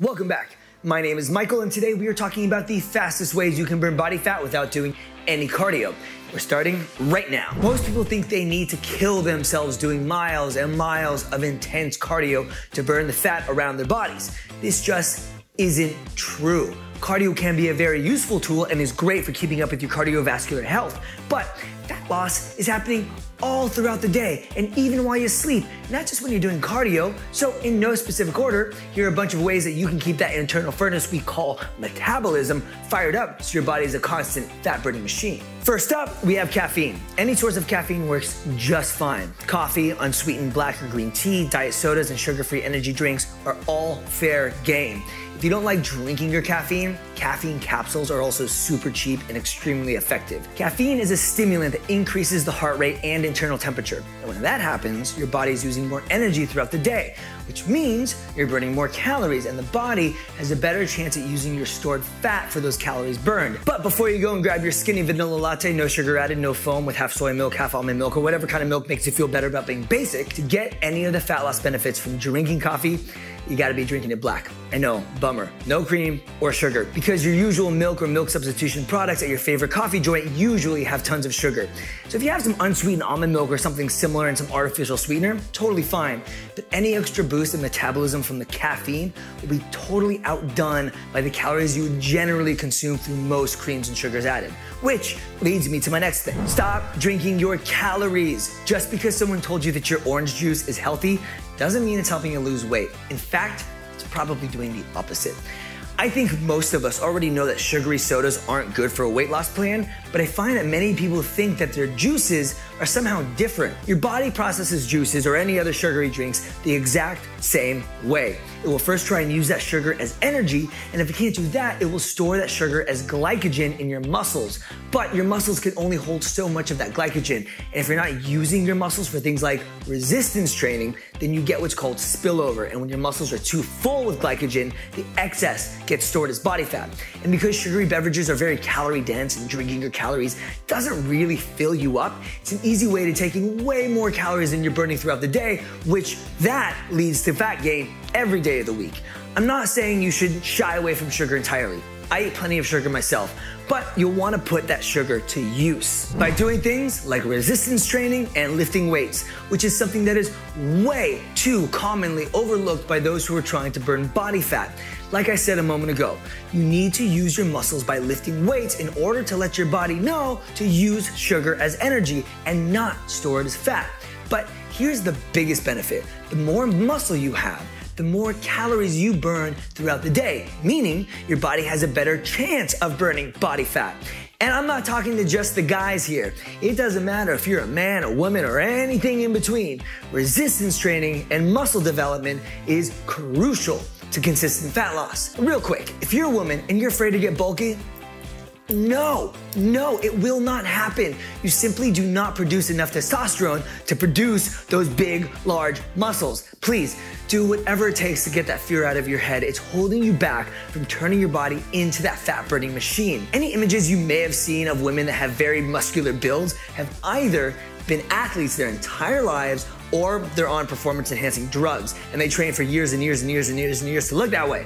Welcome back. My name is Michael, and today we are talking about the fastest ways you can burn body fat without doing any cardio. We're starting right now. Most people think they need to kill themselves doing miles and miles of intense cardio to burn the fat around their bodies. This just isn't true. Cardio can be a very useful tool and is great for keeping up with your cardiovascular health, but fat loss is happening all throughout the day and even while you sleep, not just when you're doing cardio. So in no specific order, here are a bunch of ways that you can keep that internal furnace we call metabolism fired up so your body is a constant fat burning machine. First up, we have caffeine. Any source of caffeine works just fine. Coffee, unsweetened black or green tea, diet sodas, and sugar-free energy drinks are all fair game. If you don't like drinking your caffeine, caffeine capsules are also super cheap and extremely effective. Caffeine is a stimulant that increases the heart rate and internal temperature. And when that happens, your body is using more energy throughout the day, which means you're burning more calories, and the body has a better chance at using your stored fat for those calories burned. But before you go and grab your skinny vanilla latte, no sugar added, no foam, with half soy milk, half almond milk, or whatever kind of milk makes you feel better about being basic, to get any of the fat loss benefits from drinking coffee, you gotta be drinking it black. I know, bummer. No cream or sugar, because your usual milk or milk substitution products at your favorite coffee joint usually have tons of sugar. So if you have some unsweetened almond milk or something similar and some artificial sweetener, totally fine. But any extra boost in metabolism from the caffeine will be totally outdone by the calories you would generally consume through most creams and sugars added. Which leads me to my next thing. Stop drinking your calories. Just because someone told you that your orange juice is healthy doesn't mean it's helping you lose weight. In fact, it's probably doing the opposite. I think most of us already know that sugary sodas aren't good for a weight loss plan, but I find that many people think that their juices are somehow different. Your body processes juices or any other sugary drinks the exact same way. It will first try and use that sugar as energy, and if it can't do that, it will store that sugar as glycogen in your muscles. But your muscles can only hold so much of that glycogen, and if you're not using your muscles for things like resistance training, then you get what's called spillover, and when your muscles are too full with glycogen, the excess gets stored as body fat. And because sugary beverages are very calorie dense and drinking your calories doesn't really fill you up, it's an easy way to taking way more calories than you're burning throughout the day, which that leads to fat gain every day of the week. I'm not saying you should shy away from sugar entirely. I eat plenty of sugar myself, but you'll want to put that sugar to use by doing things like resistance training and lifting weights, which is something that is way too commonly overlooked by those who are trying to burn body fat. Like I said a moment ago, you need to use your muscles by lifting weights in order to let your body know to use sugar as energy and not store it as fat. But here's the biggest benefit. The more muscle you have, the more calories you burn throughout the day, meaning your body has a better chance of burning body fat. And I'm not talking to just the guys here. It doesn't matter if you're a man, a woman, or anything in between. Resistance training and muscle development is crucial to consistent fat loss. Real quick, if you're a woman and you're afraid to get bulky, no, it will not happen. You simply do not produce enough testosterone to produce those big, large muscles. Please do whatever it takes to get that fear out of your head. It's holding you back from turning your body into that fat burning machine. Any images you may have seen of women that have very muscular builds have either been athletes their entire lives or they're on performance enhancing drugs and they train for years and years and years and years and years to look that way.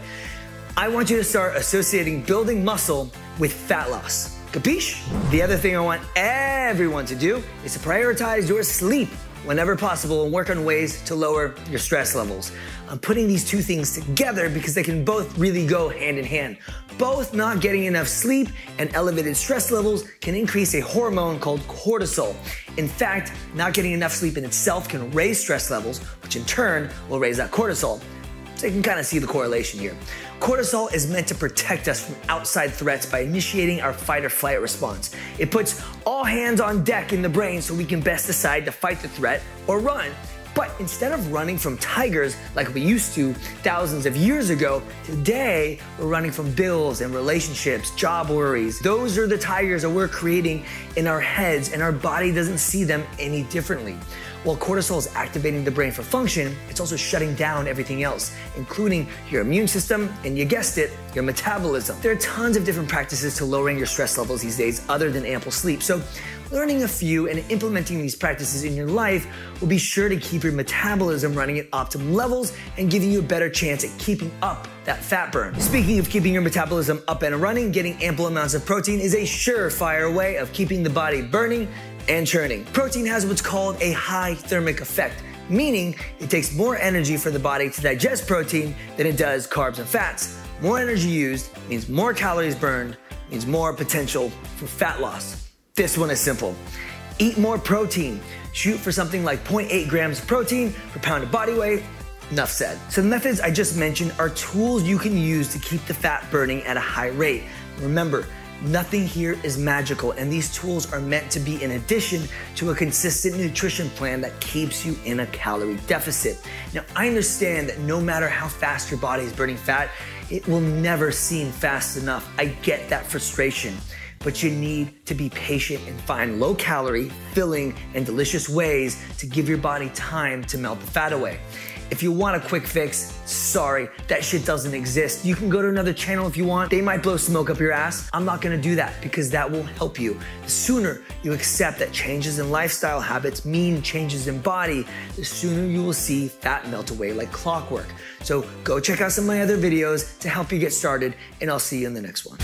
I want you to start associating building muscle with fat loss. Capiche? The other thing I want everyone to do is to prioritize your sleep whenever possible and work on ways to lower your stress levels. I'm putting these two things together because they can both really go hand in hand. Both not getting enough sleep and elevated stress levels can increase a hormone called cortisol. In fact, not getting enough sleep in itself can raise stress levels, which in turn will raise that cortisol. So you can kind of see the correlation here. Cortisol is meant to protect us from outside threats by initiating our fight or flight response. It puts all hands on deck in the brain so we can best decide to fight the threat or run. But instead of running from tigers like we used to thousands of years ago, today we're running from bills and relationships, job worries. Those are the tigers that we're creating in our heads, and our body doesn't see them any differently. While cortisol is activating the brain for function, it's also shutting down everything else, including your immune system and, you guessed it, your metabolism. There are tons of different practices to lowering your stress levels these days other than ample sleep. So learning a few and implementing these practices in your life will be sure to keep your metabolism running at optimum levels and giving you a better chance at keeping up that fat burn. Speaking of keeping your metabolism up and running, getting ample amounts of protein is a surefire way of keeping the body burning and churning. Protein has what's called a high thermic effect, meaning it takes more energy for the body to digest protein than it does carbs and fats. More energy used means more calories burned, means more potential for fat loss. This one is simple. Eat more protein. Shoot for something like 0.8 grams of protein per pound of body weight. Enough said. So the methods I just mentioned are tools you can use to keep the fat burning at a high rate. Remember, nothing here is magical, and these tools are meant to be in addition to a consistent nutrition plan that keeps you in a calorie deficit. Now, I understand that no matter how fast your body is burning fat, it will never seem fast enough. I get that frustration. But you need to be patient and find low-calorie, filling, and delicious ways to give your body time to melt the fat away. If you want a quick fix, sorry, that shit doesn't exist. You can go to another channel if you want. They might blow smoke up your ass. I'm not gonna do that because that won't help you. The sooner you accept that changes in lifestyle habits mean changes in body, the sooner you will see fat melt away like clockwork. So go check out some of my other videos to help you get started, and I'll see you in the next one.